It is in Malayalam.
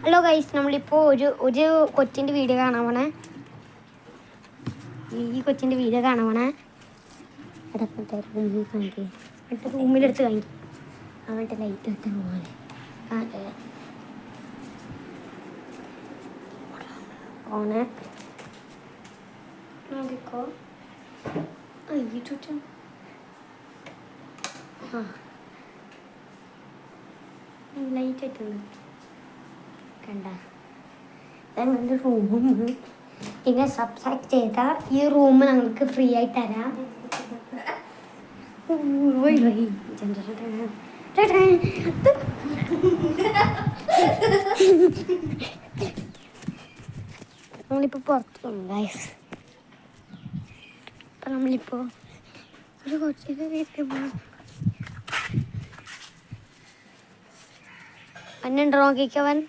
ഹലോ ഗൈസ്, നമ്മളിപ്പോൾ ഒരു കൊച്ചിൻ്റെ വീഡിയോ കാണാൻ പോണേ. ഈ കൊച്ചിൻ്റെ വീഡിയോ കാണാൻ പോണേ. എന്നിട്ട് റൂമിലെടുത്ത് കാണിക്കും. അവൻ്റെ ലൈറ്റ് വെക്കാൻ പോലെ ഓണേ നോക്കിക്കോ. ചുറ്റും ലൈറ്റ് ആയിട്ടുണ്ട് കണ്ട. ഞങ്ങളുടെ റൂം പിന്നെ സബ്സ്ക്രൈബ് ചെയ്താൽ ഈ റൂം ഞങ്ങൾക്ക് ഫ്രീ ആയി തരാം. നമ്മളിപ്പോൾ പുറത്ത് പോകും ഗൈസ്. അപ്പം നമ്മളിപ്പോൾ ഒരു കൊച്ചിൻ്റെ വീട്ടിൽ പോകാം. അന്നുണ്ടോ നോക്കിക്കവൻ.